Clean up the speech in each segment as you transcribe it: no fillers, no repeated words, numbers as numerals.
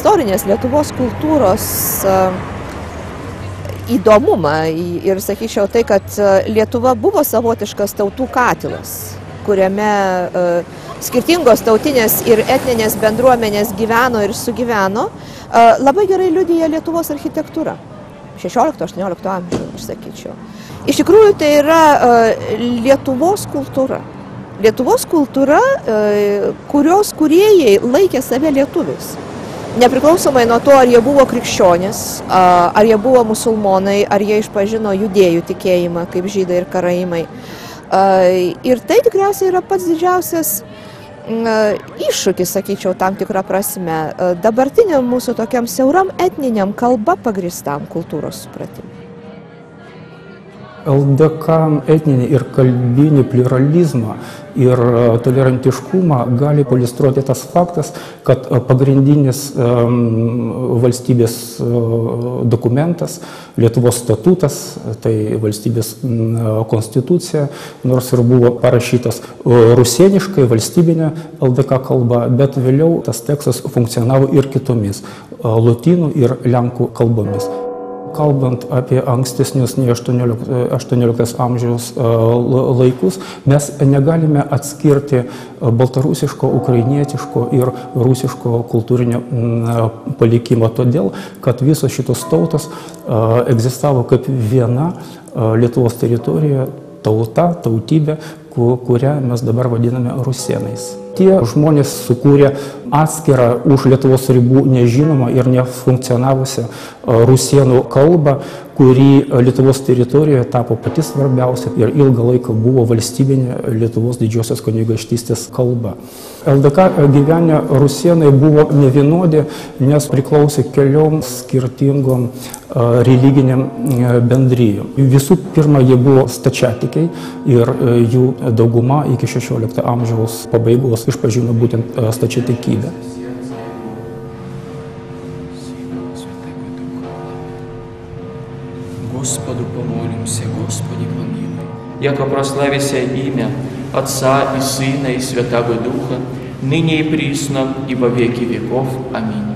Istorinės Lietuvos kultūros įdomumą ir sakyčiau tai, kad Lietuva buvo savotiškas tautų katilas, kuriame skirtingos tautinės ir etninės bendruomenės gyveno ir sugyveno, labai gerai liudija Lietuvos architektūra. 16-18 amžiaus, aš sakyčiau. Iš tikrųjų, tai yra Lietuvos kultūra. Lietuvos kultūra, kurios kūrėjai laikė save lietuviais. Nepriklausomai nuo to, ar jie buvo krikščionys, ar jie buvo musulmonai, ar jie išpažino judėjų tikėjimą, kaip žydai ir karaimai. Ir tai tikriausiai yra pats didžiausias iššūkis, sakyčiau, tam tikrą prasme, dabartiniam mūsų tokiam siauram etniniam kalba pagristam kultūros supratimui. LDK etninį ir kalbinį pluralizmą ir tolerantiškumą gali pailiustruoti tas faktas, kad pagrindinis valstybės dokumentas, Lietuvos statutas, tai valstybės konstitucija, nors ir buvo parašytas rusieniškai, valstybinė LDK kalba, bet vėliau tas tekstas funkcionavo ir kitomis lotynų ir lenkų kalbomis. Kalbant apie ankstesnius nei 18 amžiaus laikus, mes negalime atskirti baltarusiško, ukrainietiško ir rusiško kultūrinio palikimo, todėl, kad visos šitos tautos egzistavo kaip viena Lietuvos teritorija, tauta, tautybė, kurią mes dabar vadiname rusėnais. Tie žmonės sukūrė atskirą už Lietuvos ribų nežinomą ir nefunkcionavusią rusėnų kalbą, kuri Lietuvos teritorijoje tapo pati svarbiausia ir ilgą laiką buvo valstybinė Lietuvos didžiosios kunigaikštystės kalba. LDK gyvenę rusėnai buvo nevienodi, nes priklausė keliom skirtingom religiniam bendrijom. Visų pirma, jie buvo stačiatikiai ir jų dauguma iki 16 amžiaus pabaigos išpažino būtent stačiatikybę. Господу помолимся, Господи помилуй. Яко прославися имя Отца и Сына и Святаго Духа, ныне и присно, и во веки веков. Аминь.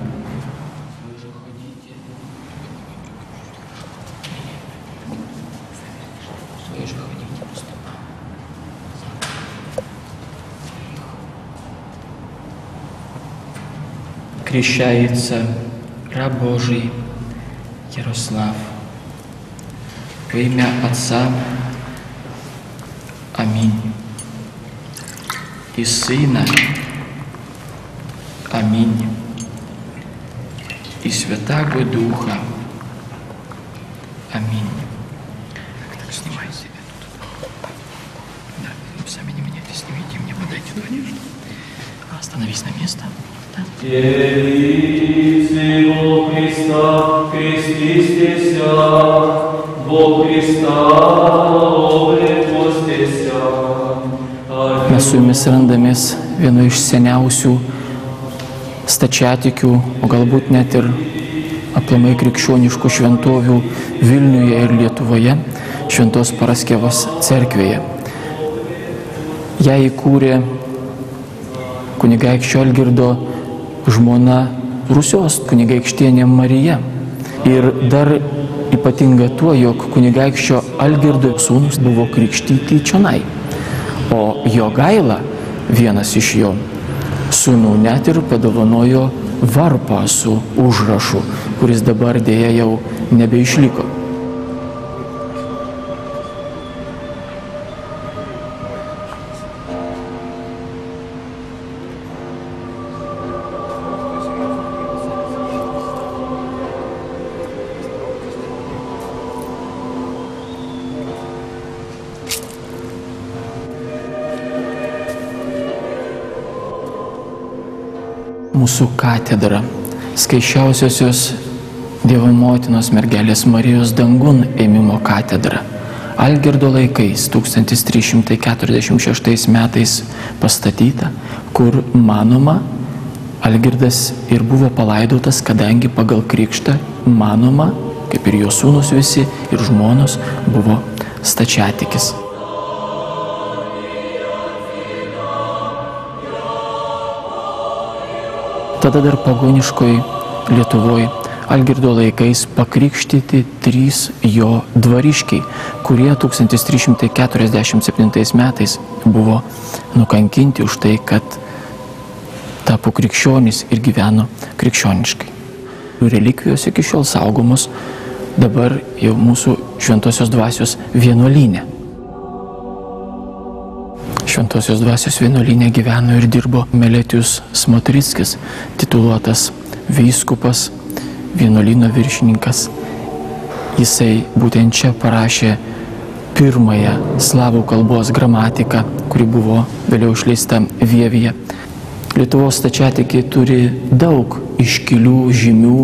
Крещается раб Божий Ярослав. Во имя Отца, аминь, и Сына, аминь, и Святаго Духа, аминь. Так, снимай себе тут. Да, сами не меняйтесь, снимите мне, подайте ту одежду. Остановись на место. Елицы во Христа, крестистеся, во Христа облекостеся. Mes su jumis randamės vienu iš seniausių stačiatikių, o galbūt net ir aplamai krikščioniškų šventovių Vilniuje ir Lietuvoje, Šventos Paraskevos cerkvėje. Ją įkūrė kunigaikščio Algirdo žmona Rusios kunigaikštienė Marija. Ir dar ypatinga tuo, jog kunigaikščio Algirdo sūnus buvo krikštyti čionai, o Jogaila, vienas iš jo sūnų, net ir padovanojo varpą su užrašu, kuris dabar dėja jau nebeišliko. mūsų katedra, skaisčiausiosios Dievo motinos mergelės Marijos dangun ėmimo katedra. Algirdo laikais 1346 metais pastatyta, kur manoma, Algirdas ir buvo palaidotas, kadangi pagal krikštą manoma, kaip ir jo sūnus visi ir žmonos, buvo stačiatikis. Tada dar pagoniškoj Lietuvoje Algirdo laikais pakrikštyti 3 jo dvariškiai, kurie 1347 metais buvo nukankinti už tai, kad tapo krikščionys ir gyveno krikščioniškai. Relikvijos iki šiol saugomos dabar jau mūsų Šventosios dvasios vienuolyne. Šventosios dvasios vienuolyne gyveno ir dirbo Meletius Smotrickis, tituluotas vyskupas, vienuolyno viršininkas. Jisai būtent čia parašė pirmąją slavų kalbos gramatiką, kuri buvo vėliau išleista Vievyje. Lietuvos stačiatikiai turi daug iškilių, žymių,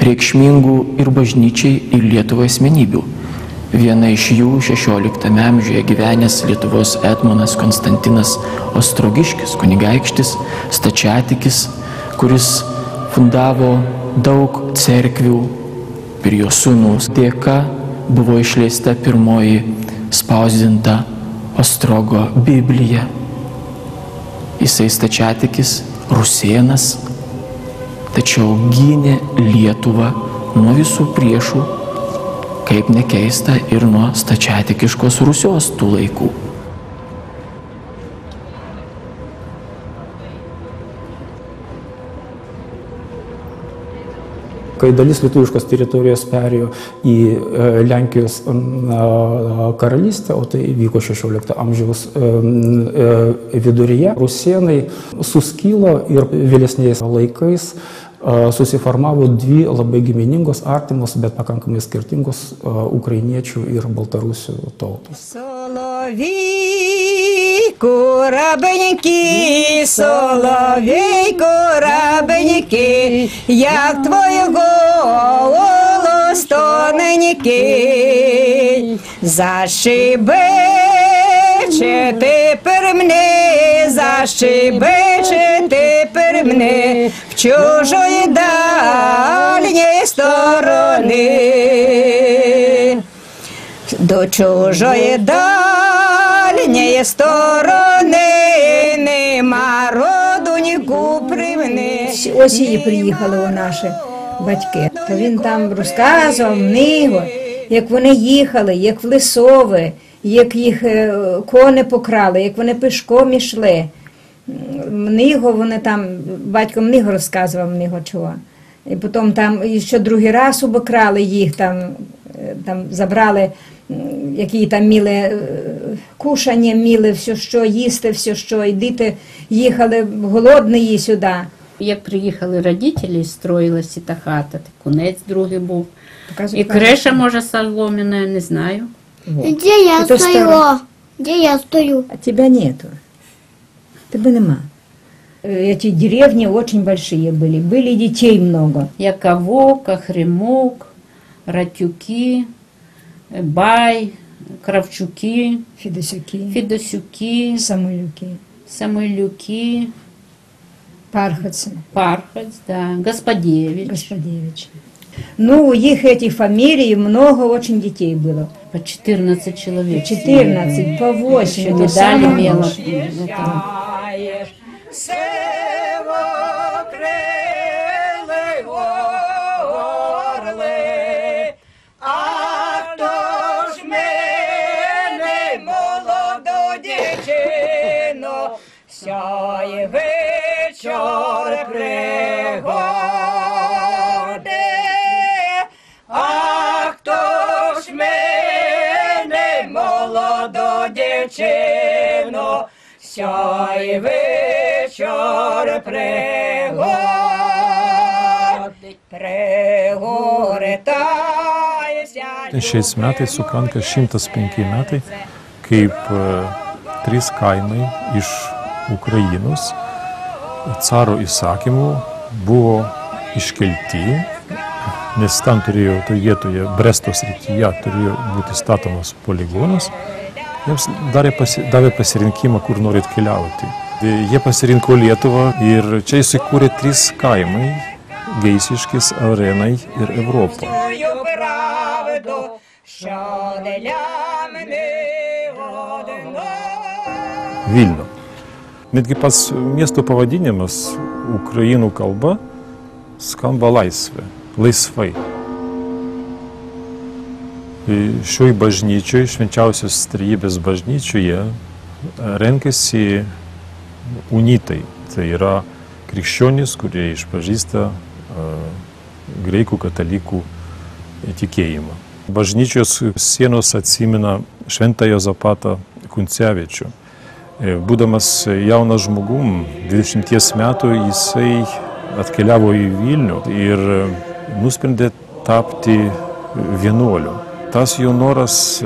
reikšmingų ir bažnyčiai ir Lietuvai asmenybių. Viena iš jų 16 amžiuje gyvenęs Lietuvos etmonas Konstantinas Ostrogiškis, kunigaikštis, stačiatikis, kuris fundavo daug cerkvių ir jo sūnaus dėka buvo išleista pirmoji spausdinta Ostrogo Biblija. Jisai stačiatikis, rusėnas, tačiau gynė Lietuvą nuo visų priešų, kaip nekeista, ir nuo stačiatikiškos Rusios tų laikų. Kai dalis lietuviškos teritorijos perėjo į Lenkijos karalystę, o tai vyko 16 amžiaus viduryje, rusėnai suskilo ir vėlesniais laikais susiformavo 2 labai giminingos, artimos, bet pakankamai skirtingos ukrainiečių ir baltarusių tautos. Корабеньки, соловейко, рабеньки, як твой голос тоненький, защебече тепер мене, защебече тепер мене в чужої дальній сторони, до чужої дальньої сторони нема родоньку привни. Ось і приїхали у наші батьки. Та він там розказував Мниго, як вони їхали, як в Лисове, як їх кони покрали, як вони пішком ішли. Мниго вони там, батько Мниго розказував Мниго чого. І потім там ще другий раз обокрали їх, там забрали, які там міли кушання, міли все, що їсти, все, що, і діти їхали голодні сюди. Як приїхали родителі, строїлася та хата, кунець другий був. І криша, може, солом'яна, не знаю. Де я стою? Де я стою? А тебя нету. Тебя нема. Эти деревни очень большие были. Были детей много. Яковок, Охремок, Ратюки, Бай, Кравчуки, Федосюки, Самилюки, Пархатцы. Пархаць, да, Господевич. Ну, у них этих фамилий много очень детей было. По 14 человек. 14, по 8. Медаль имела. Сяє вечір пригоди, а хто ж мене, молоду дівчину, сяє вечір пригоди, пригортається. Šiais metais sukanka 105 metai, kaip 3 kaimai iš Ukrainos caro įsakymų buvo iškelti, nes ten turėjo, toje vietoje, Bresto srityje turėjo būti statomas poligonas. Jiems davė pasirinkimą, kur norit keliauti. Jie pasirinko Lietuvą ir čia įsikūrė 3 kaimai – Geisiškis, Arenai ir Europa. Vilnių. Netgi pats miesto pavadinimas ukrainų kalba skamba laisvai. Šioj bažnyčioje, švenčiausios trejybės bažnyčioje, renkasi unitai. Tai yra krikščionys, kurie išpažįsta graikų katalikų tikėjimą. Bažnyčios sienos atsimena šventą Jozapatą Kuncevičių. Būdamas jaunas žmogum, 20 metų, jisai atkeliavo į Vilnių ir nusprendė tapti vienuoliu. Tas jo noras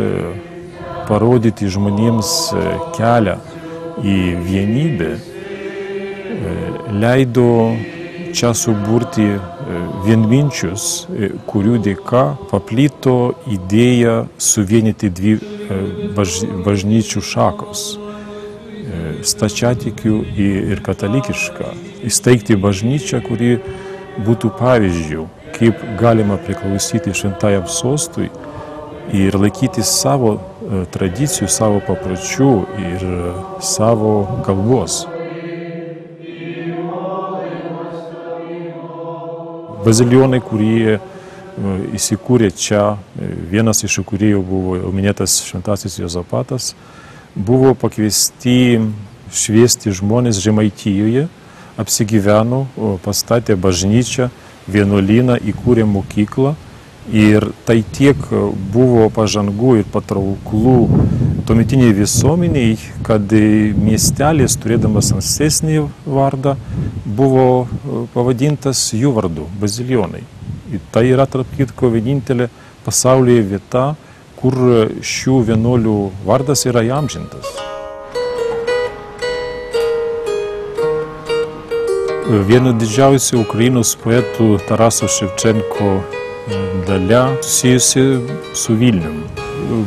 parodyti žmonėms kelią į vienybę leido čia suburti vienminčius, kurių dėka paplito idėja suvienyti 2 bažnyčių šakos – stačiatikių ir katalikišką. Įsteigti bažnyčią, kuri būtų pavyzdžių, kaip galima priklausyti šventajam sostui ir laikytis savo tradicijų, savo papročių ir savo kalbos. Bazilijonai, kurie įsikūrė čia, vienas iš įkūrėjų buvo minėtas šventasis Jozapatas, buvo pakviesti šviesti žmonės Žemaitijoje, apsigyveno, pastatė bažnyčią, vienuolyną, įkūrė mokyklą ir tai tiek buvo pažangų ir patrauklų tuometiniai visuomeniai, kad miestelis, turėdamas ankstesnį vardą, buvo pavadintas jų vardu – Bazilijonai. Ir tai yra, tarp kitko, vienintelė pasaulyje vieta, kur šių vienuolių vardas yra įamžintas. Vieno didžiausių Ukrainos poetų Taraso Ševčenko dalia susijusi su Vilnium.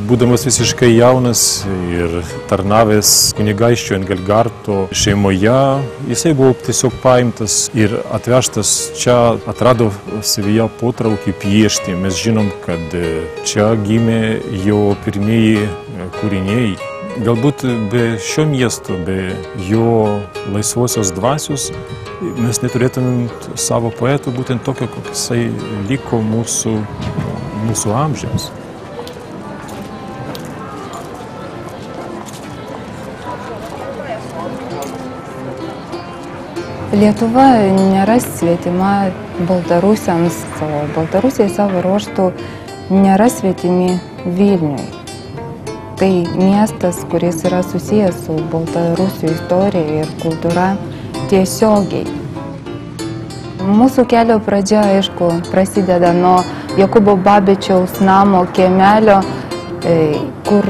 Būdamas visiškai jaunas ir tarnavęs kunigaikščio Engelgarto šeimoje, jisai buvo tiesiog paimtas ir atvežtas čia, atrado savyje potraukį piešti. Mes žinom, kad čia gimė jo pirmieji kūriniai. Galbūt be šio miesto, be jo laisvosios dvasios, mes neturėtumėm savo poetų būtent tokio, koks jisai liko mūsų amžiams. Lietuva nėra svetima baltarusiams, o baltarusiai savo ruožtų nėra svetimi Vilniui. Tai miestas, kuris yra susijęs su Baltarusių istorija ir kultūra tiesiogiai. Mūsų kelio pradžia, aišku, prasideda nuo Jokūbo Babičiaus namo kiemelio, kur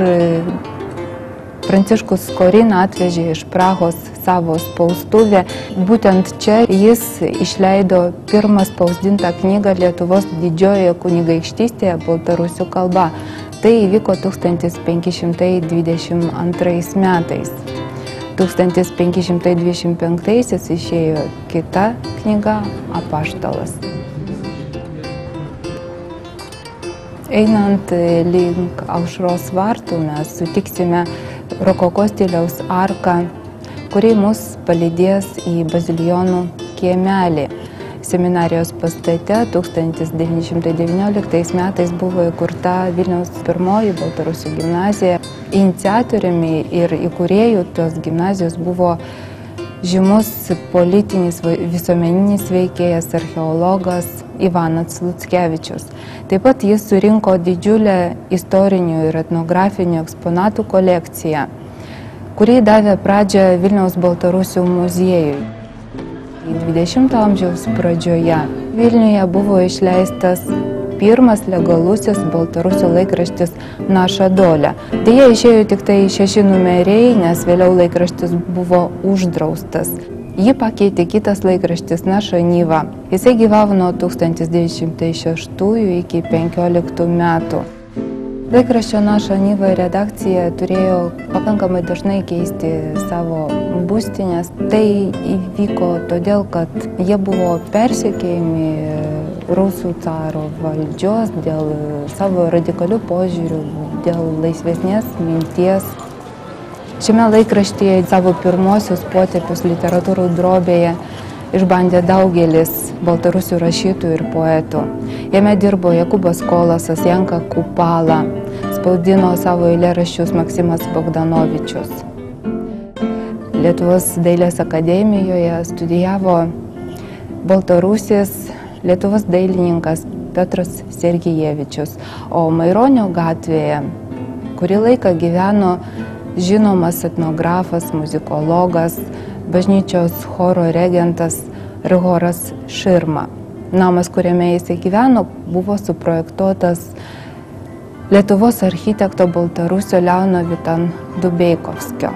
Pranciškus Skorina atvežė iš Prahos savo spaustuvę. Būtent čia jis išleido pirmą spausdintą knygą Lietuvos didžiojoje kunigaikštystėje baltarusių kalba. Tai įvyko 1522 metais. 1525 išėjo kita knyga Apaštalas. Einant link Aušros vartų mes sutiksime rokoko stiliaus arką, kuri mus palydės į Bazilijonų kiemelį. Seminarijos pastate 1919 metais buvo įkurta Vilniaus pirmoji Baltarusių gimnazija. Iniciatoriumi ir įkūrėjų tos gimnazijos buvo žymus politinis visuomeninis veikėjas, archeologas Ivanas Luckevičius. Taip pat jis surinko didžiulę istorinių ir etnografinių eksponatų kolekciją, kuri davė pradžią Vilniaus Baltarusių muziejui. 20 amžiaus pradžioje Vilniuje buvo išleistas pirmas legalusis baltarusių laikraštis Naša Dolė. Deja, išėjo tik tai 6 numeriai, nes vėliau laikraštis buvo uždraustas. Jį pakeitė kitas laikraštis Naša Nyva. Jisai gyvavo nuo 1906 iki 15 metų. Laikraščio Naša Nyva redakcija turėjo pakankamai dažnai keisti savo būstinės. Tai įvyko todėl, kad jie buvo persekiojami Rusų caro valdžios dėl savo radikalių požiūrių, dėl laisvesnės minties. Šiame laikraštyje savo pirmosius potėpius literatūrų drobėje išbandė daugelis baltarusių rašytojų ir poetų. Jame dirbo Jakubas Kolasas, Janka Kupala, spausdino savo eilėraščius Maksimas Bogdanovičius. Lietuvos dailės akademijoje studijavo baltarusis Lietuvos dailininkas Petras Sergijevičius, o Maironio gatvėje kurį laiką gyveno žinomas etnografas, muzikologas, bažnyčios choro regentas Rigoras Širma. Namas, kuriame jisai gyveno, buvo suprojektuotas Lietuvos architekto baltarusio Leono Vitan Dubeikovskio.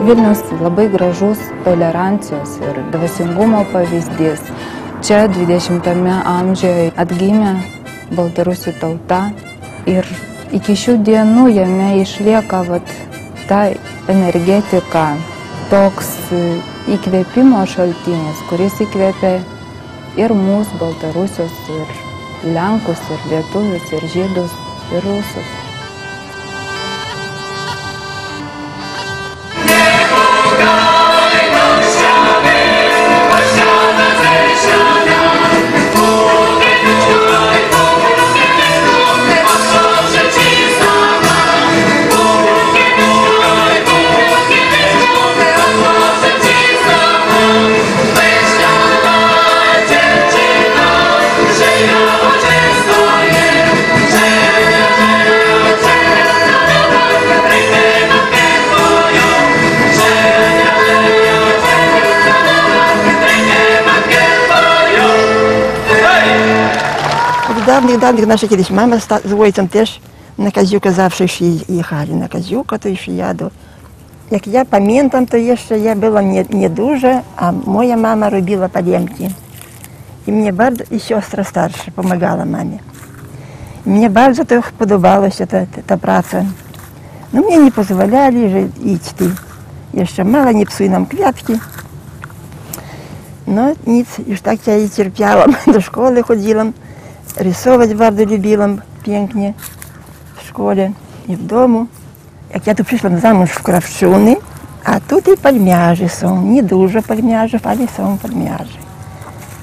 Vilnius labai gražus tolerancijos ir dvasingumo pavyzdys. Čia 20-ame amžiuje atgimė baltarusių tauta ir iki šių dienų jame išlieka ta energetika, toks įkvėpimo šaltinis, kuris įkvėpė ir mūsų baltarusius, ir lenkus, ir lietuvius, ir žydus, ir rusus. Давних наші кілись мама з Войцем теж на Козюка завжди їхали, на Козюка, то ще яду. Як я пам'ятам, то ще я була не дуже, а моя мама робила палемки. І мені дуже, і сестра старша допомагала мамі. І мені дуже подобалася та праця. Но мені не дозволяли вже йти. Я ще мала, не псуй нам квітки. Но ніц, już tak ja i cierpiałam, do szkoły chodziłam. Rysować bardzo lubiłam pięknie w szkole i w domu. Jak ja tu przyszłam zamąż w Krawczyny, a tutaj palmiarze są. Niedużo palmiarzów, ale są palmiarze.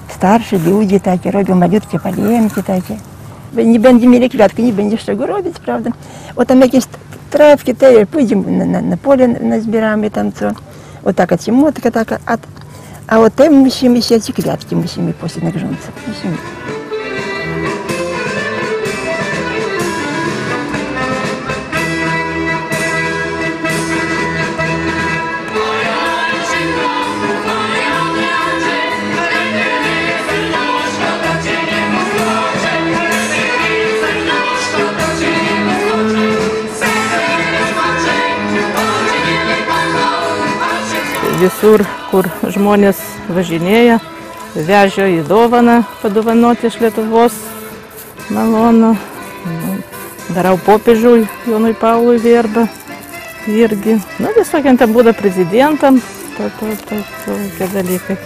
Starsi ludzie takie robią malutkie palemki takie. Nie będzie mieli kwiatki, nie będzie z czego robić, prawda? O tam jakieś trawki, te pójdziemy na pole, nazbieramy tam co. O taka ciemotka taka, a o tym musimy siać kwiatki, musimy posiać na grządce. Musimy. Visur, kur žmonės važinėja, vežio į dovaną padovanoti iš Lietuvos malonu. Darau popiežiui Jonui Paului verbą irgi. Visokiam ten būda prezidentam, tokie dalykai.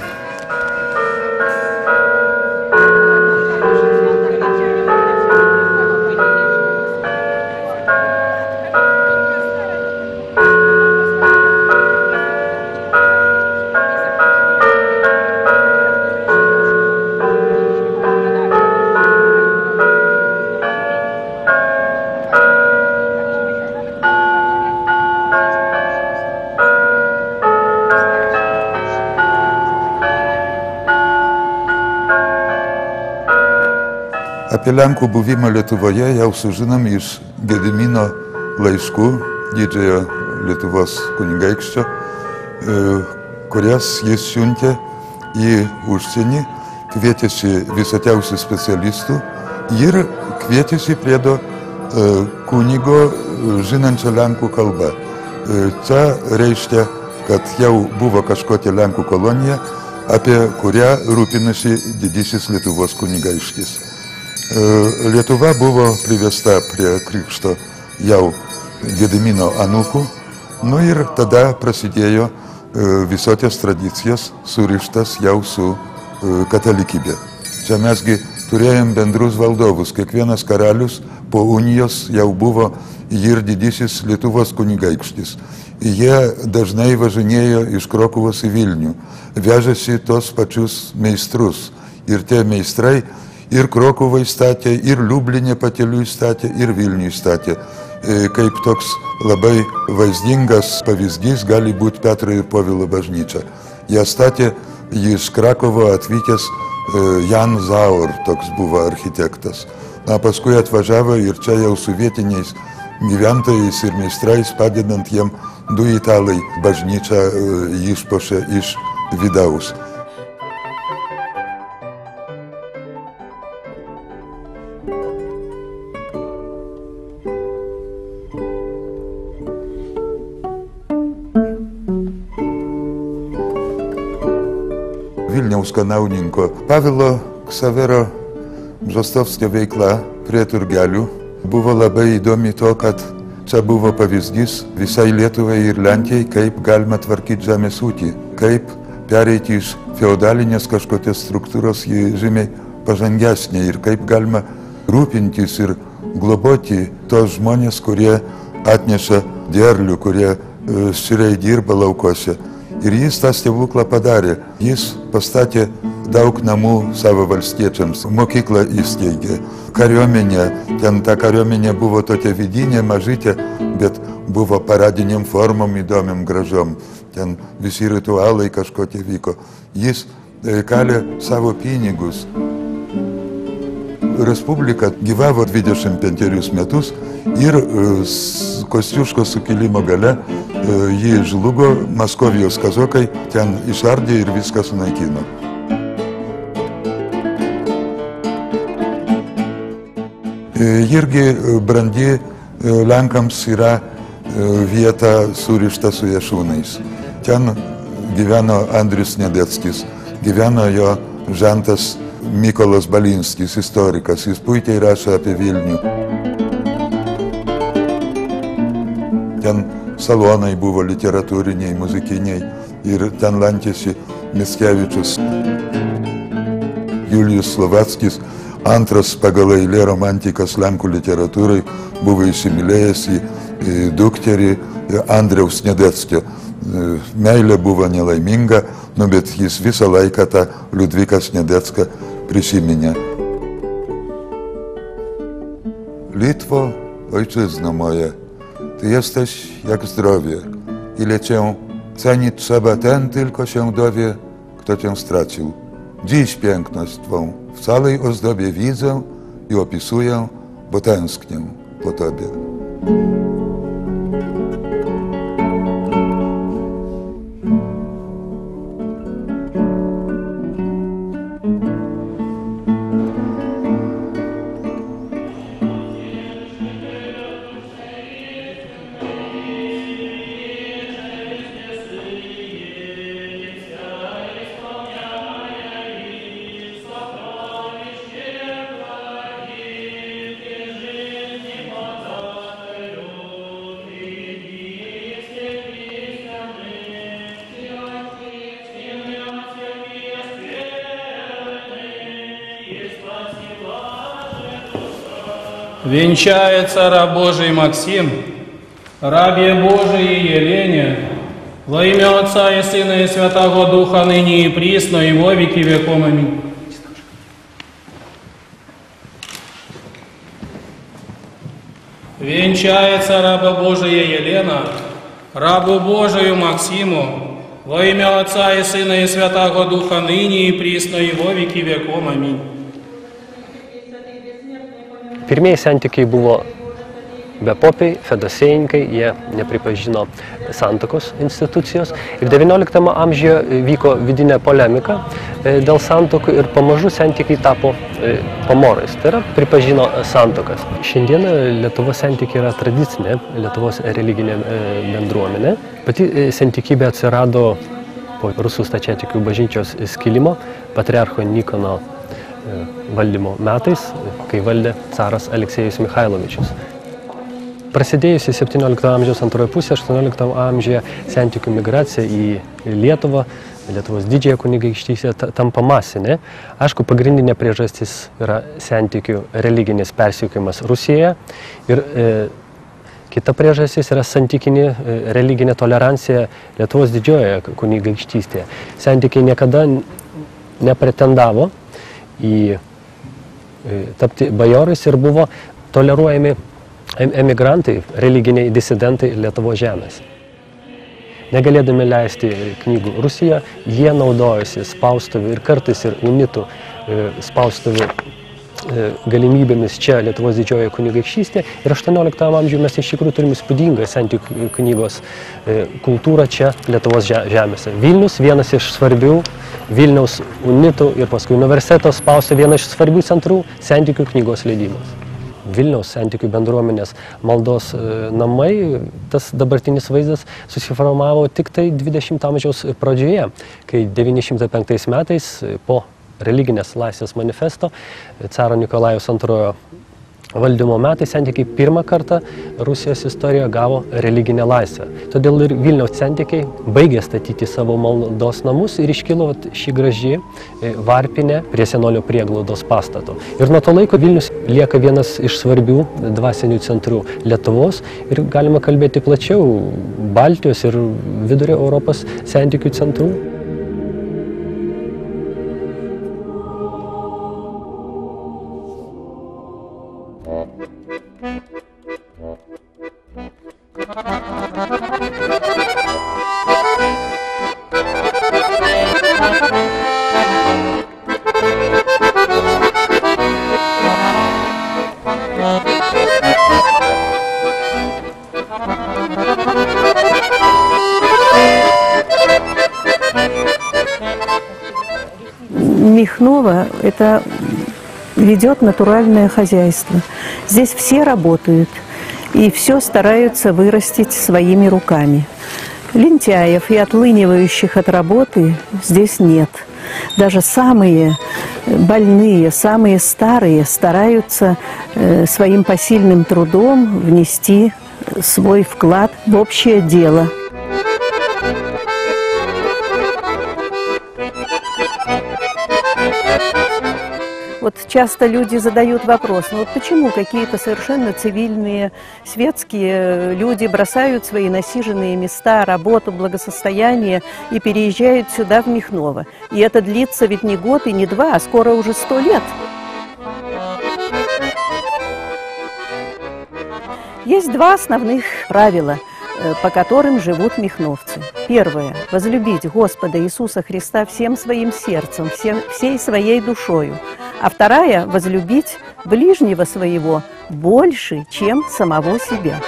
Apie Lenkų buvimą Lietuvoje jau sužinom iš Gedimino laiškų didžiojo Lietuvos kunigaikščio, kurias jis siuntė į užsienį, kvietėsi visokiausių specialistų ir kvietėsi priedo kunigo žinančio lenkų kalbą. Tai reiškia, kad jau buvo kažkokia Lenkų kolonija, apie kurią rūpinasi didysis Lietuvos kunigaikštis. Lietuva buvo privesta prie krikšto jau Gedimino anūkų, ir tada prasidėjo visokios tradicijos surištas jau su katalikybė. Čia mesgi turėjom bendrus valdovus, kiekvienas karalius po unijos jau buvo ir didysis Lietuvos kunigaikštis. Jie dažnai važinėjo iš Krokuvos į Vilnių, vežėsi tos pačius meistrus. Ir tie meistrai ir Krokuvai statė, ir Liublinė pateliui statė, ir Vilniui statė. Kaip toks labai vaizdingas pavyzdys gali būti Petro ir Povilo bažnyčia. Jie statė iš Krakovo atvykęs Jan Zaur, toks buvo architektas. Paskui atvažiavo ir čia jau su vietiniais gyventojais ir meistrais, padedant jiem, du italai bažnyčią išpuošė iš vidaus. Vilniaus kanauninko Pavilo Ksavero Bžostovskio veikla prie turgelių buvo labai įdomi to, kad čia buvo pavyzdys visai Lietuvai ir Lenkijai, kaip galima tvarkyti žemės ūkį, kaip pereiti iš feodalinės kažkokios struktūros į žymiai pažangesnė ir kaip galima rūpintis ir globoti tos žmonės, kurie atneša derlių, kurie širiai dirba laukuose. Ir jis tą stebuklą padarė. Jis pastatė daug namų savo valstiečiams, mokyklą įsteigė, kariuomenė. Ten ta kariuomenė buvo tokia vidinė, mažytė, bet buvo paradiniam formom įdomiam, gražiom. Ten visi ritualai kažkokie vyko. Jis kalė savo pinigus. Respublika gyvavo 25 metus ir Kostiuškos sukilimo gale jį žlugo, Maskovijos kazokai ten išardė ir viską sunaikino. Irgi brandi Lenkams yra vieta surišta su Jašūnais. Ten gyveno Andrius Sniadeckis, gyveno jo žentas Mykolas Balinskis, istorikas. Jis puikiai rašo apie Vilnių. Ten salonai buvo literatūriniai, muzikiniai ir ten lankėsi Mickevičius. Julijus Slovackis, antras pagal eilę romantikas Lenkų literatūrai, buvo įsimylėjęs į dukterį Andriaus Sniadeckio. Meilė buvo nelaiminga, bet jis visą laiką tą Liudviką Sniadecką prisiminė. Litwo, ojczyzno moje, ty jesteś jak zdrowie. Ile cię cenić trzeba, ten tylko się dowie, kto cię stracił. Dziś piękność twą w całej ozdobie widzę i opisuję, bo tęsknię po tobie. Венчается раб Божий Максим, рабе Божией Елене, во имя Отца и Сына и Святого Духа, ныне и присно, и во веки веков. Аминь. Венчается раба Божия Елена, рабу Божию Максиму, во имя Отца и Сына и Святого Духа, ныне и присно, и во веки веков. Аминь. Pirmieji santykiai buvo bepopiai, fedosėjininkai, jie nepripažino santuokos institucijos. Ir XIX amžiuje vyko vidinė polemika dėl santuokų ir pamažu santykiai tapo pamorais, tai yra pripažino santuokas. Šiandieną Lietuvos santykiai yra tradicinė Lietuvos religinė bendruomenė. Pati santykybė atsirado po rusų stačiatikių bažnyčios skilimo patriarcho Nikono valdymo metais, kai valdė caras Aleksejus Michailovičius. Prasidėjusi 17 amžiaus antroje pusėje, 18 amžiuje santykių migracija į Lietuvą, Lietuvos didžiąją kunigaikštystę tampa masinė. Aišku, pagrindinė priežastis yra santykių religinis persekiojimas Rusijoje ir kita priežastis yra santykinė religinė tolerancija Lietuvos didžiojoje kunigaikštystėje. Santykiai niekada nepretendavo į tapti bajorais ir buvo toleruojami emigrantai, religiniai disidentai Lietuvos žemės. Negalėdami leisti knygų Rusijoje, jie naudojosi spaustuvių ir kartais ir unitų spaustuvių galimybėmis čia Lietuvos didžiojoje kunigaikštystėje. Ir 18 amžiuje mes iš tikrųjų turime įspūdingą santykių knygos kultūrą čia Lietuvos žemėse. Vilnius vienas iš svarbių Vilniaus unitų ir paskui universiteto spaustuvė viena iš svarbių centrų santykių knygos leidimas. Vilniaus santykių bendruomenės maldos namai, tas dabartinis vaizdas susiformavo tik tai 20 amžiaus pradžioje, kai 905 metais po religinės laisvės manifesto caro Nikolajaus II valdymo metais santykiai pirmą kartą Rusijos istorijoje gavo religinę laisvę. Todėl ir Vilniaus santykiai baigė statyti savo maldos namus ir iškilo šį gražį varpinę prie senolio prieglaudos pastato. Ir nuo to laiko Vilnius lieka vienas iš svarbių dvasinių centrų Lietuvos ir galima kalbėti plačiau Baltijos ir Vidurio Europos santykių centrų. Михново – это ведет натуральное хозяйство. Здесь все работают и все стараются вырастить своими руками. Лентяев и отлынивающих от работы здесь нет. Даже самые больные, самые старые стараются своим посильным трудом внести свой вклад в общее дело. Вот часто люди задают вопрос, ну вот почему какие-то совершенно цивильные, светские люди бросают свои насиженные места, работу, благосостояние и переезжают сюда, в Михново. И это длится ведь не год и не два, а скоро уже 100 лет. Есть два основных правила, по которым живут михновцы. Первое – возлюбить Господа Иисуса Христа всем своим сердцем, всей своей душою. А вторая – возлюбить ближнего своего больше, чем самого себя.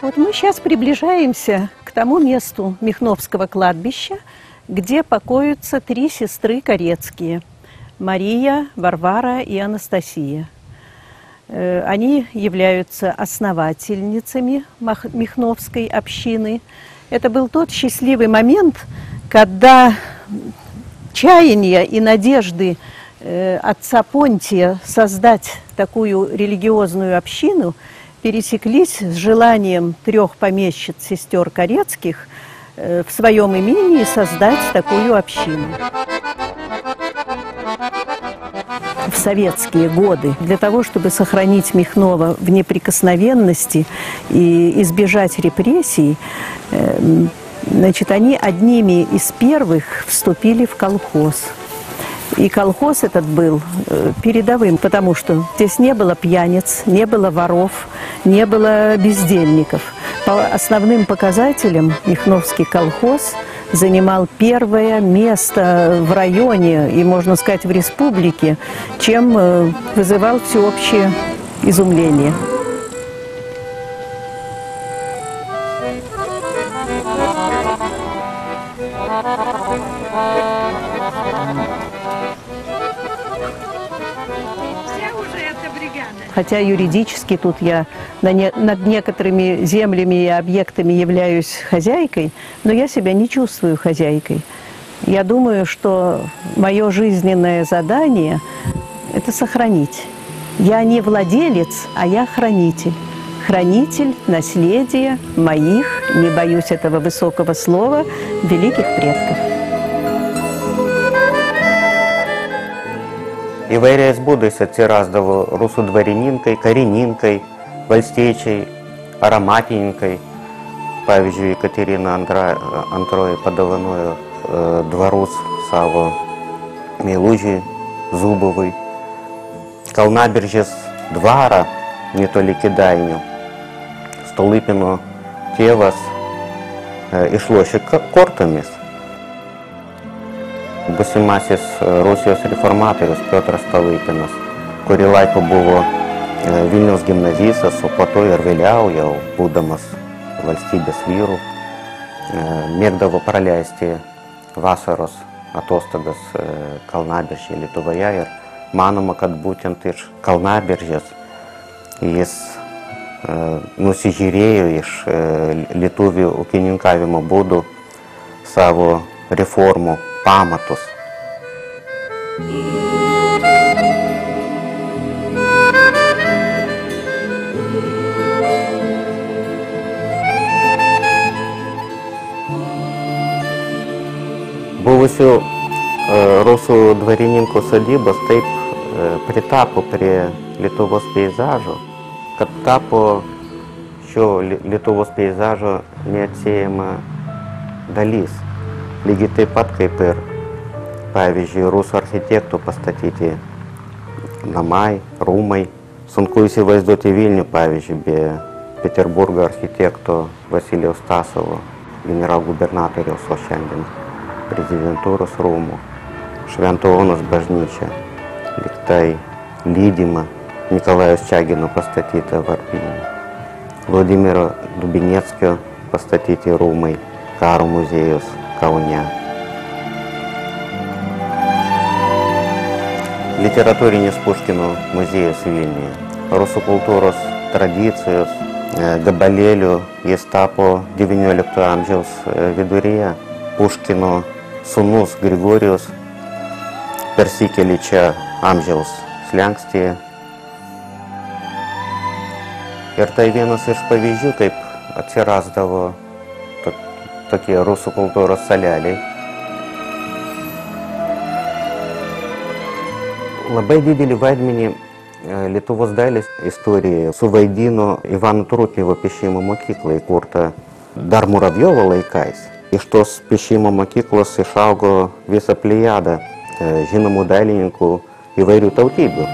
Вот мы сейчас приближаемся к тому месту Михновского кладбища, где покоятся 3 сестры Корецкие – Мария, Варвара и Анастасия. Они являются основательницами Михновской общины. Это был тот счастливый момент, когда чаяния и надежды отца Понтия создать такую религиозную общину пересеклись с желанием 3 помещиц сестер Корецких в своем имении создать такую общину. В советские годы для того, чтобы сохранить Михново в неприкосновенности и избежать репрессий, значит, они одними из первых вступили в колхоз. И колхоз этот был передовым, потому что здесь не было пьяниц, не было воров, не было бездельников. По основным показателям Михновский колхоз занимал первое место в районе и, можно сказать, в республике, чем вызывал всеобщее изумление. Хотя юридически тут я над некоторыми землями и объектами являюсь хозяйкой, но я себя не чувствую хозяйкой. Я думаю, что мое жизненное задание – это сохранить. Я не владелец, а я хранитель. Хранитель наследия моих, не боюсь этого высокого слова, великих предков. Įvairiais būdais atsirasdavo rusų dvarininkai, karininkai, valstiečiai, aramatininkai. Pavyzdžiui, Jekaterina II padovanojo dvarus savo meilužiui Zubovui. Kalnabiržės dvarą netoli Kėdainių Stolypino tėvas išlošė kortomis. Būsimasis Rusijos reformatorius Piotras Stolypinas, kurį laiką buvo Vilniaus gimnazistas, o po to ir vėliau, jau būdamas valstybės vyrų, mėgdavo praleisti vasaros atostogas Kalnabiržėje Lietuvoje ir manoma, kad būtent iš Kalnabiržės jis nusižiūrėjo iš lietuvių ūkininkavimo būdų savo reformų pamatus. Buvusių rusų dvarininkų sodybos taip pritapo prie Lietuvos peizažo, kad tapo šio Lietuvos peizažo neatsiejama dalis. Lygiai taip pat kaip ir, pavyzdžiui, rusų architektų pastatyti namai, rūmai. Sunku įsivaizduoti Vilnių, pavyzdžiui, be Peterburgo architekto Vasilijaus Tasovo, generalgubernatoriaus, o šiandien prezidentūros rūmų, Švento Onos bažnyčia, liktai lydima Nikolajaus Čiagino pastatyta varpinė, Vladimiro Dubinieckio pastatyti rūmai, Karo muziejus Kaune. Literatūrinis Puškino muziejus Vilniuje. Rusų kultūros tradicijos gabalėlių jis tapo XIX amžiaus viduryje. Puškino sūnus Grigorijus persikėlė čia amžiaus slenkstyje. Ir tai vienas iš pavyzdžių, kaip atsirasdavo tokie rusų kultūros saleliai. Labai didelį vaidmenį Lietuvos dailės istorijoje suvaidino Ivano Trutnevo piešimo mokykla, įkurta dar Muravjovo laikais. Iš tos piešimo mokyklos išaugo visą plejadą žinomų dailininkų įvairių tautybių.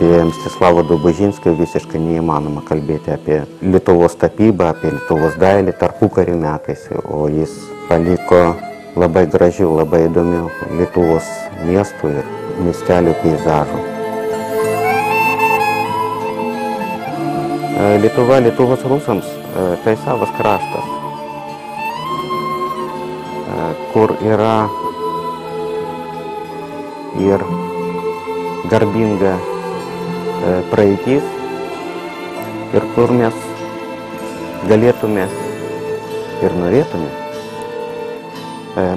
Be Mstislavo Dobužinskio visiškai neįmanoma kalbėti apie Lietuvos tapybą, apie Lietuvos dailį tarpukario metais, o jis paliko labai gražių, labai įdomių Lietuvos miestų ir miestelių peizažų. Lietuva Lietuvos rusams tai savas kraštas, kur yra ir garbinga praeitis ir kur mes galėtume ir norėtume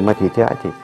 matyti ateitį.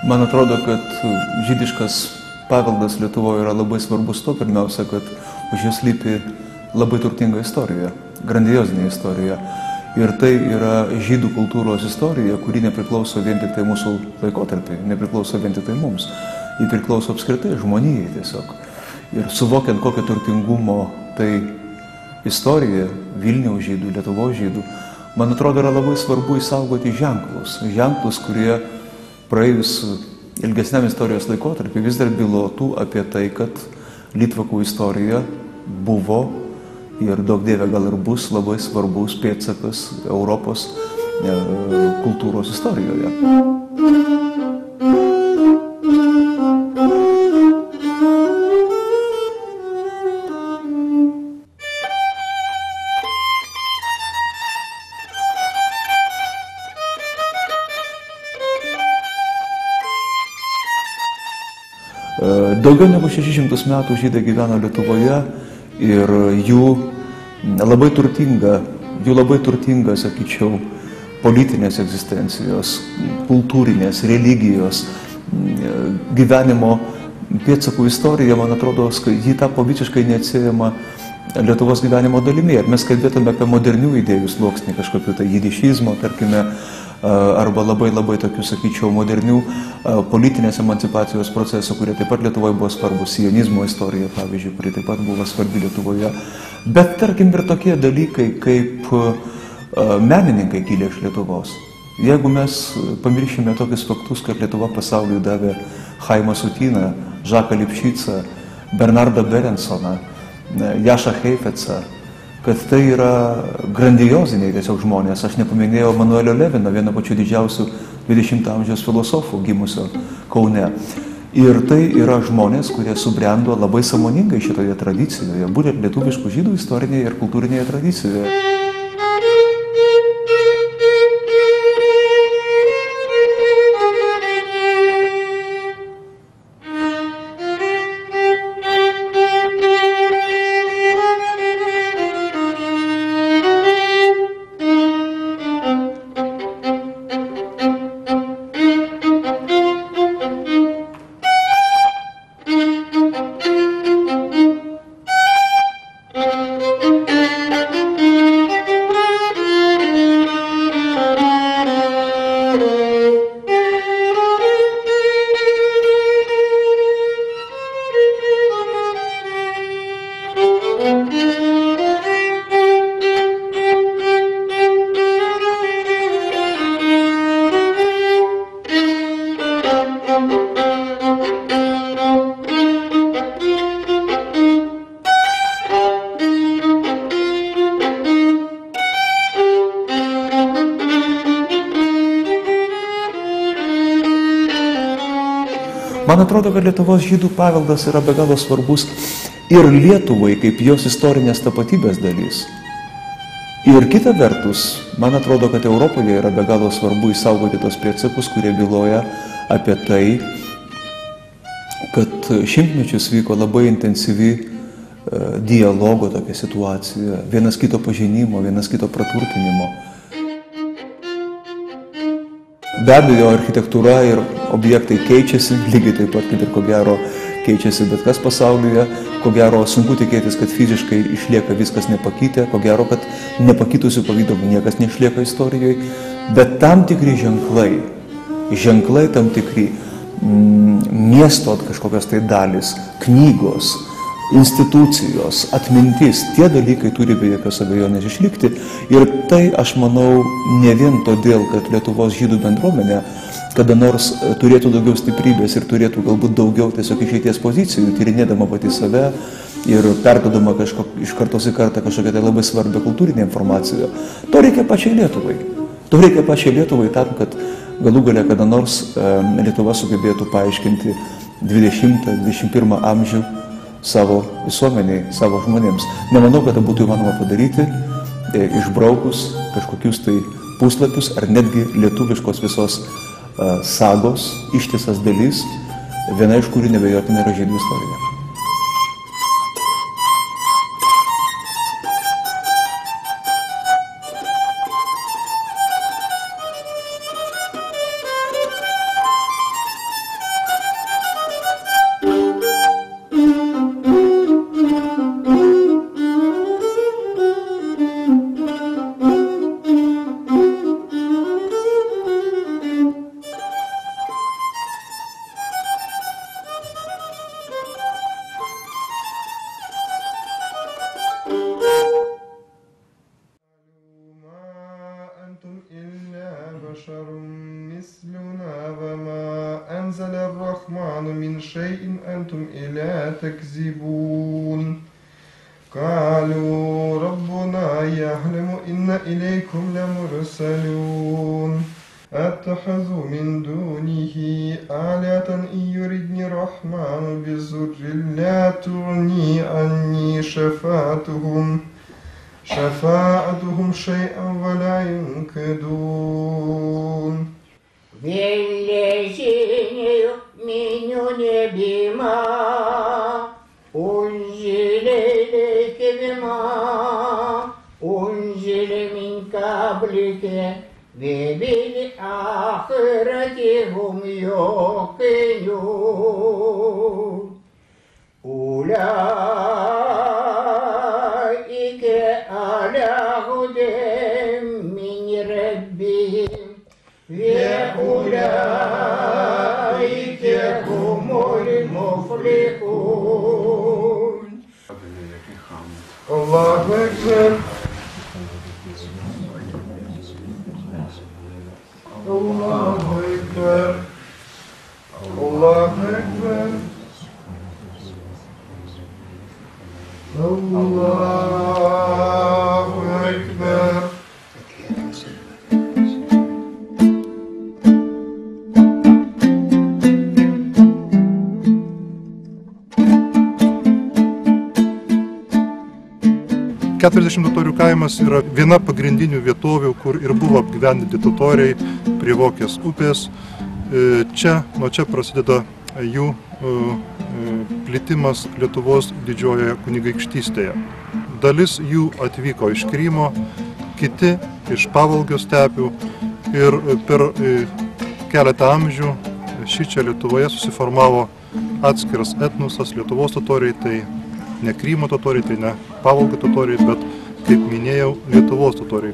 Man atrodo, kad žydiškas paveldas Lietuvoje yra labai svarbus to, pirmiausia, kad už jų slypi labai turtinga istorija, grandiozinė istorija. Ir tai yra žydų kultūros istorija, kuri nepriklauso vien tik tai mūsų laikotarpiai, nepriklauso vien tik tai mums. Ji priklauso apskritai žmonijai tiesiog. Ir suvokiant kokio turtingumo tai istorija Vilniaus žydų, Lietuvos žydų, man atrodo, yra labai svarbu išsaugoti ženklus. Ženklus, kurie praėjus ilgesniam istorijos laikotarpiu vis dar bylotų apie tai, kad litvakų istorija buvo ir daug dievė gal ir bus labai svarbus pėdsakas Europos kultūros istorijoje. Daugiau negu 600 metų žydai gyveno Lietuvoje ir jų labai turtinga, sakyčiau, politinės egzistencijos, kultūrinės, religijos, gyvenimo pėdsakų istorija, man atrodo, ji tapo visiškai neatsiejama Lietuvos gyvenimo dalimi. Ir mes kalbėtume apie modernių idėjų sluoksnį, kažkokiu tai jidišizmo, tarkime, arba labai tokių, sakyčiau, modernių politinės emancipacijos procesų, kurie taip pat Lietuvoje buvo svarbus, sionizmo istorija, pavyzdžiui, kuri taip pat buvo svarbi Lietuvoje. Bet tarkim ir tokie dalykai, kaip menininkai kilę iš Lietuvos. Jeigu mes pamiršime tokius faktus, kad Lietuva pasauliui davė Chaimą Sutyną, Žaką Lipšicą, Bernardą Berensoną, Jašą Heifetzą, kad tai yra grandioziniai tiesiog žmonės. Aš nepaminėjau Manuelio Levino, vieno pačių didžiausių 20 amžiaus filosofų gimusio Kaune. Ir tai yra žmonės, kurie subrendo labai sąmoningai šitoje tradicijoje, būtent lietuviškų žydų istorinėje ir kultūrinėje tradicijoje. Man atrodo, kad Lietuvos žydų paveldas yra be galo svarbus ir Lietuvai kaip jos istorinės tapatybės dalis. Ir kita vertus, man atrodo, kad Europoje yra be galo svarbu išsaugoti tos pėdsakus, kurie byloja apie tai, kad šimtmečius vyko labai intensyvi dialogo tokia situacija, vienas kito pažinimo, vienas kito praturtinimo. Be abejo, architektūra ir objektai keičiasi, lygiai taip pat, kaip ir ko gero keičiasi bet kas pasaulyje. Ko gero sunku tikėtis, kad fiziškai išlieka viskas nepakitę, ko gero, kad nepakitusių pavydalų niekas neišlieka istorijoje, bet tam tikri ženklai tam tikri miesto kažkokios tai dalis, knygos, institucijos, atmintis, tie dalykai turi be jokios abejonės išlikti. Ir tai, aš manau, ne vien todėl, kad Lietuvos žydų bendruomenė kada nors turėtų daugiau stiprybės ir turėtų galbūt daugiau tiesiog išeities pozicijų, tyrinėdama pati save ir perdodama iš kartos į kartą kažkokią tai labai svarbią kultūrinę informaciją. To reikia pačiai Lietuvai. To reikia pačiai Lietuvai tam, kad galų gale kada nors Lietuva sugebėtų paaiškinti 20-21 amžių savo visuomeniai, savo žmonėms. Nemanau, kad tai būtų įmanoma padaryti, išbraukus kažkokius tai puslapius ar netgi lietuviškos visos sagos, ištisas dalis, viena iš kurių nebejotinai yra žydų istorija. أنزل الرحمن من شيء أنتم إلى تكذبون قالوا ربنا يعلم إن إليكم لمرسلون أتخذوا من دونه آلهة إن يردني الرحمن بضر لا تغني عني شفاعتهم شيئا ولا ينقذون والذين يؤمنون بما أنزل إليك بما أنزل من قبلك وبالآخرة هم يوقنون أولئك على هدى من ربهم وأولئك هم المفلحون. الله أكبر. الله أكبر. الله أكبر. الله أكبر. 40 totorių kaimas yra viena pagrindinių vietovių, kur ir buvo apgyvendinti totoriai prie Vokės upės. Nuo čia prasideda jų plitimas Lietuvos didžiojoje kunigaikštystėje. Dalis jų atvyko iš Krymo, kiti iš Pavolgio stepių ir per keletą amžių šičia Lietuvoje susiformavo atskiras etnosas Lietuvos totoriai, tai ne Krymo totoriai, tai ne Pavolgio totoriai, bet, kaip minėjau, Lietuvos totoriai.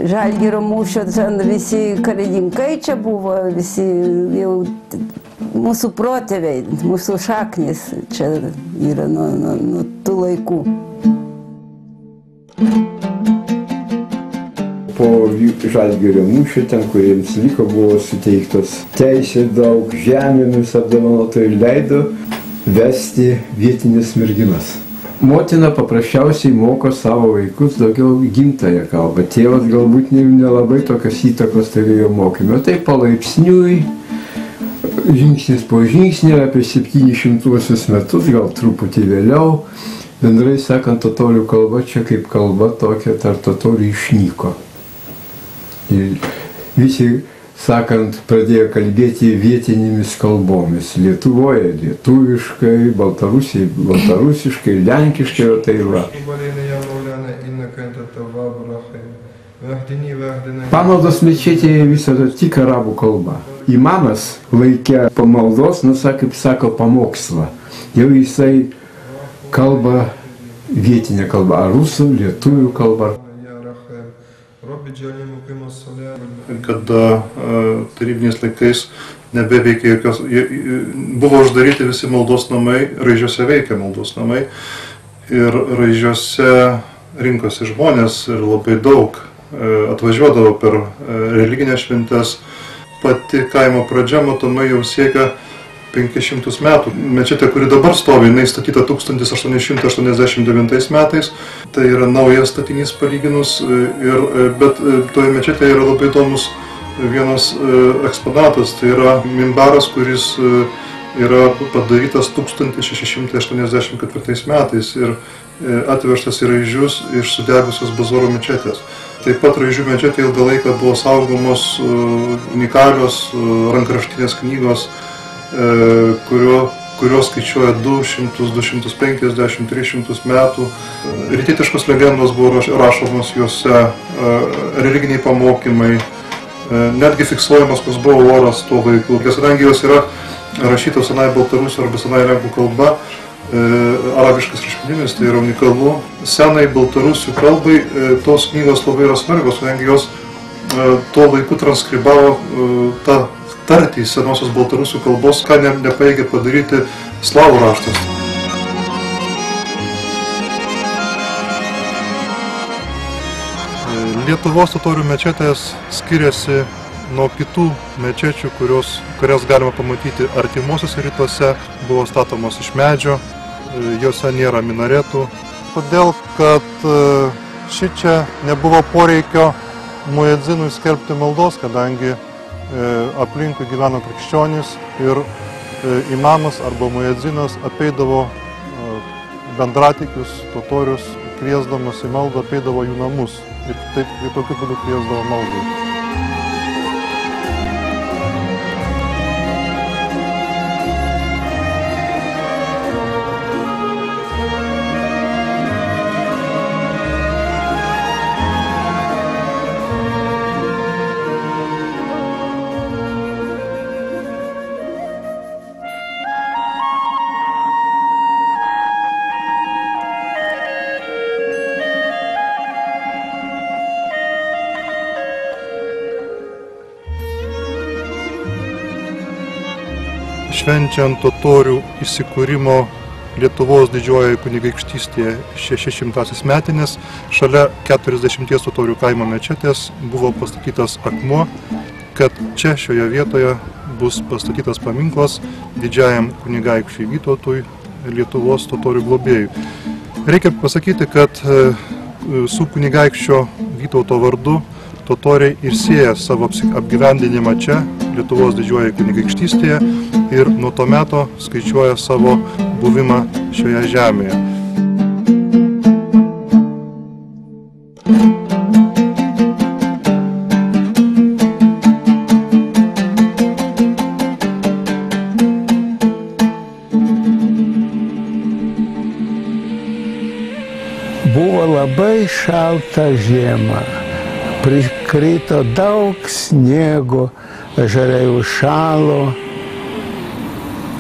Žalgirio mūšio visi karininkai čia buvo, visi jau mūsų protėviai, mūsų šaknis čia yra nuo tų laikų. Po Žalgirio mūšio, ten, kuriems liko, buvo suteiktos teisė daug, žemėmis apdovanota ir leido vesti vietinės merginas. Motina paprasčiausiai moko savo vaikus daugiau gimtąją kalbą. Tėvas galbūt nelabai tokios įtakos turėjo mokyme. Tai palaipsniui, žingsnis po žingsnį, apie 700 metus, gal truputį vėliau, bendrai sakant, totorių kalba čia kaip kalba tokia tarp totorių išnyko. Ir visi, sakant, pradėjo kalbėti vietinėmis kalbomis. Lietuvoje lietuviškai, baltarusiškai, lenkiškai, o tai va. Pamaldos mečetėje visada tik arabų kalba. Imamas laikė pamaldos, kaip sako, pamokslą. Jau jisai kalba vietinę kalbą, ar rusų, lietuvių kalbą. Kada tarybiniais laikais nebeveikė jokios, buvo uždaryti visi maldos namai, Raižiuose veikė maldos namai ir Raižiuose rinkosi žmonės ir labai daug atvažiuodavo per religinės šventes. Pati kaimo pradžia matomai jau siekia 500 metų. Mečetė, kuri dabar stovi, jinai statyta 1889 metais. Tai yra naujas statinys palyginus, bet toje mečetėje yra labai įdomus vienas eksponatas. Tai yra mimbaras, kuris yra padarytas 1684 metais ir atvežtas į Raižius iš sudegusios Bazoro mečetės. Taip pat Raižių mečetė ilgą laiką buvo saugomos unikalios rankraštinės knygos, kurios skaičiuoja 200, 250, 300 metų. Rytietiškos legendos buvo rašomos juose, religiniai pamokymai, netgi fiksuojamas, koks buvo oras tuo laiku. Kadangi jos yra rašytos senai baltarusių arba senai lenkų kalba, arabiškas rašmenimis, tai yra unikalu. Senai baltarusių kalbai tos knygos labai yra svarbios, kadangi jos tuo laiku transkribavo tą tartį senosios baltarusių kalbos, ką nepaėgė padaryti slavų raštas. Lietuvos totorių mečetės skiriasi nuo kitų mečečių, kurias galima pamatyti artimuosiuose rytuose, buvo statomos iš medžio, jose nėra minaretų. Todėl, kad šičia nebuvo poreikio muedzinui skelbti maldos, kadangi aplinkui gyveno krikščionys ir imamas arba muedzinas apeidavo bendratikius, totorius, kviesdamas į maldą, apeidavo jų namus ir tokiu būdu kviesdavo maldai. Švenčiant totorių įsikūrimo Lietuvos didžiojoje kunigaikštystėje 600-asis metinės, šalia 40 totorių kaimo mečetės buvo pastatytas akmuo, kad čia šioje vietoje bus pastatytas paminklas didžiajam kunigaikščiui Vytautui, Lietuvos totorių globėjui. Reikia pasakyti, kad su kunigaikščio Vytauto vardu totoriai ir sieja savo apgyvendinimą čia, Lietuvos didžiojoje kunigaikštystėje, ir nuo to meto skaičiuoja savo buvimą šioje žemėje. Buvo labai šalta žiema, prikrito daug sniego, ežerai užšalo.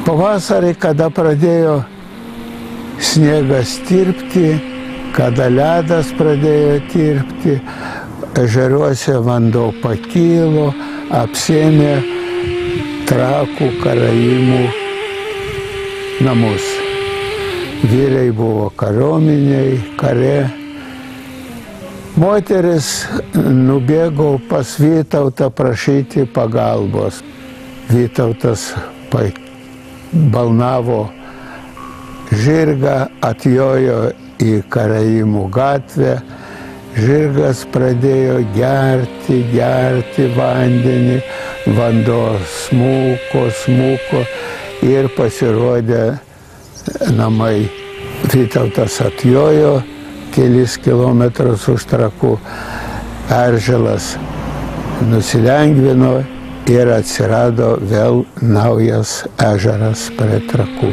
Pavasarį, kada pradėjo sniegas tirpti, kada ledas pradėjo tirpti, ežeruose vanduo pakilo, apsėmė Trakų karaimų namus. Vyrai buvo kariuomeniai, kare. Moteris nubėgo pas Vytautą prašyti pagalbos. Vytautas balnavo žirgą, atjojo į Karaimų gatvę. Žirgas pradėjo gerti vandenį, vanduo smuko ir pasirodė namai. Vytautas atjojo kelis kilometrus už Trakų. Erželas nusilengvino ir atsirado vėl naujas ežeras prie Trakų.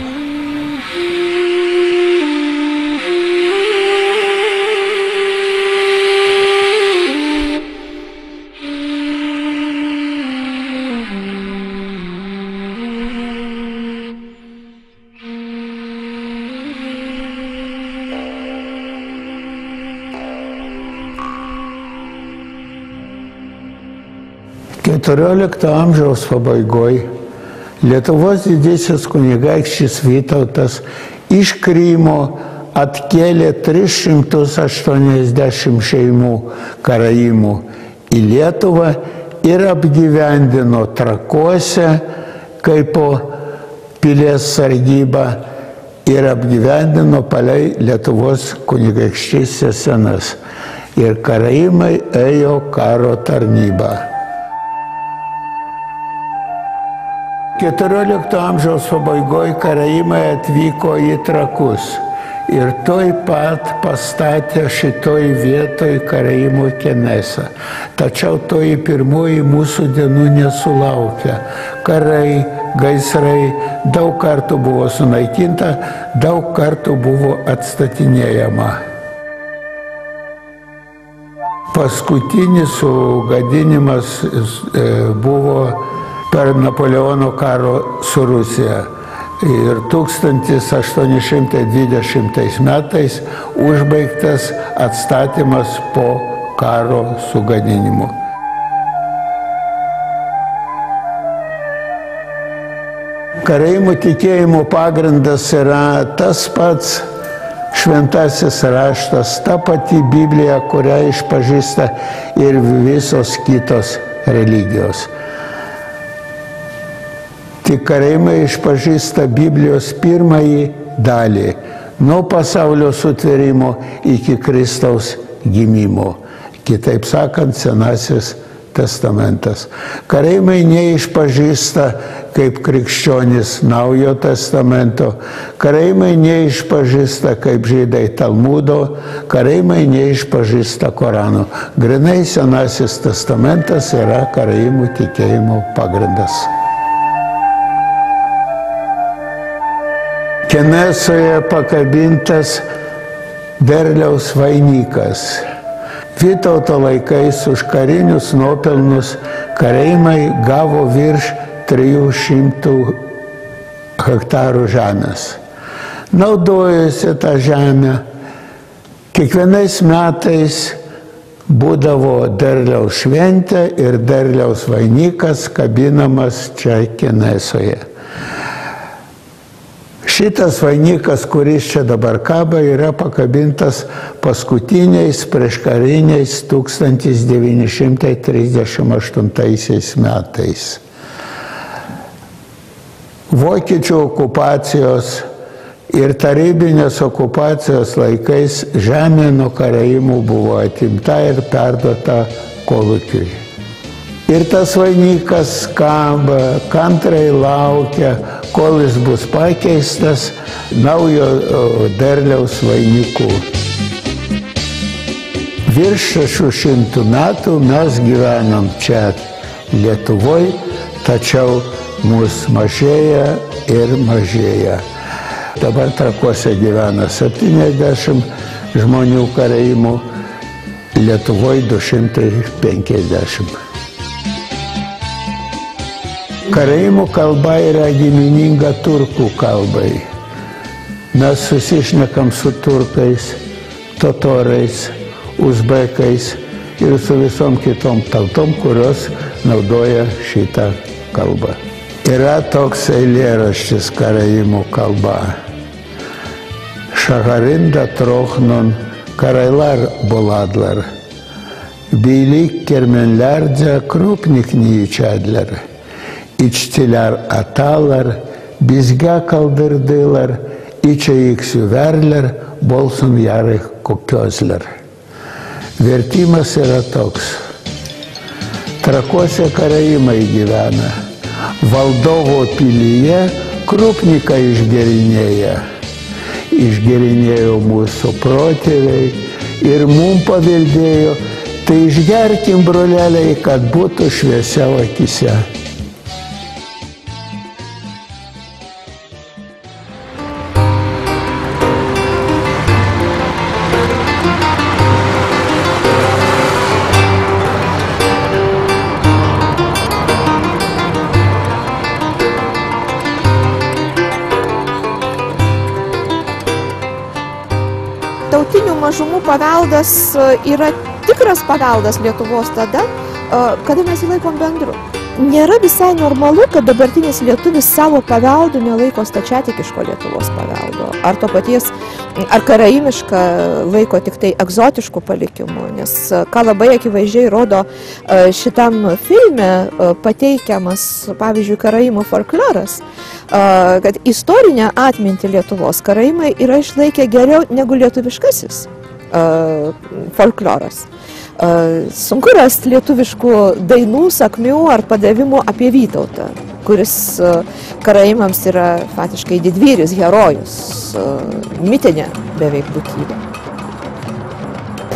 XIV amžiaus pabaigoje Lietuvos didysis kunigaikštis Vytautas iš Krymo atkėlė 380 šeimų karaimų į Lietuvą ir apgyvendino Trakuose kaip pilies sargybą ir apgyvendino palei Lietuvos kunigaikštystės senas. Ir karaimai ėjo karo tarnybą. XIV amžiaus pabaigoje karaimai atvyko į Trakus ir toj pat pastatė šitoj vietoj karaimų kenesą. Tačiau toj pirmoji mūsų dienų nesulaukė. Karai, gaisrai, daug kartų buvo sunaikinta, daug kartų buvo atstatinėjama. Paskutinis sugadinimas buvo per Napoleono karo su Rusija. Ir 1820 metais užbaigtas atstatymas po karo sugadinimo. Karaimų tikėjimo pagrindas yra tas pats, šventasis raštas, ta pati Biblija, kurią išpažįsta ir visos kitos religijos. Tik karaimai išpažįsta Biblijos pirmąjį dalį, nuo pasaulio sutvėrimo iki Kristaus gimimo. Kitaip sakant, Senasis testamentas. Karaimai neišpažįsta kaip krikščionys Naujo testamento, karaimai neišpažįsta kaip žydai Talmudo, karaimai neišpažįsta Korano. Grinai Senasis testamentas yra karaimų tikėjimo pagrindas. Kenesoje pakabintas derliaus vainikas. Vytauto laikais už karinius nuopelnus karaimai gavo virš 300 hektarų žemės. Naudojosi tą žemę. Kiekvienais metais būdavo derliaus šventė ir derliaus vainikas kabinamas čia Kenesoje. Šitas vainikas, kuris čia dabar kaba, yra pakabintas paskutiniais prieškariniais 1938 metais. Vokiečių okupacijos ir tarybinės okupacijos laikais žemė nuo karaimų buvo atimta ir perduota kolūkiui. Ir tas vainikas kaba, kantrai laukia, kol jis bus pakeistas naujo derliaus vainiku. Virš 600 metų mes gyvenam čia Lietuvoje, tačiau mūsų mažėja ir mažėja. Dabar Trakuose gyvena 70 žmonių karaimų, Lietuvoje 250. Karaimų kalba yra gimininga turkų kalbai. Mes susišnekam su turkais, totorais, uzbekais ir su visom kitom tautom, kurios naudoja šitą kalbą. Yra toks eilėraštis karaimų kalba. Şaharinda trohnon karaylar boladlar. Birlik kermenlerce krupnikni içerler. İçtiler atalar, bizge kaldırdılar, içe yüksüverler, bolsun yarı kokiozler. Vertimas yra toks. Trakuose karaimai gyvena. Valdovo pilyje krupniką išgerinėja. Išgerinėjo mūsų protėviai ir mum paveldėjo. Tai išgerkim, broleliai, kad būtų šviesiau akise. Tautinių mažumų paveldas yra tikras paveldas Lietuvos tada, kada mes jį laikom bendru. Nėra visai normalu, kad dabartinis lietuvis savo paveldu nelaiko stačiatikiško Lietuvos paveldo. Ar to paties, ar karaimišką laiko tik tai egzotiškų palikimų. Nes ką labai akivaizdžiai rodo šitam filme pateikiamas, pavyzdžiui, karaimų folkloras, kad istorinę atmintį Lietuvos karaimai yra išlaikę geriau negu lietuviškasis folkloras. Sunku rasti lietuviškų dainų, sakmių ar padavimų apie Vytautą, kuris karaimams yra faktiškai didvyris, herojus, mitinė beveik būtybė.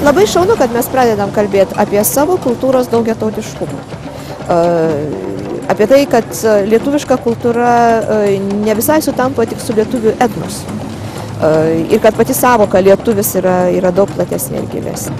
Labai šaunu, kad mes pradedam kalbėti apie savo kultūros daugiatautiškumą. Apie tai, kad lietuviška kultūra ne visai sutampa tik su lietuvių etnos. Ir kad pati savoka lietuvis yra daug platesnė ir gilesnė.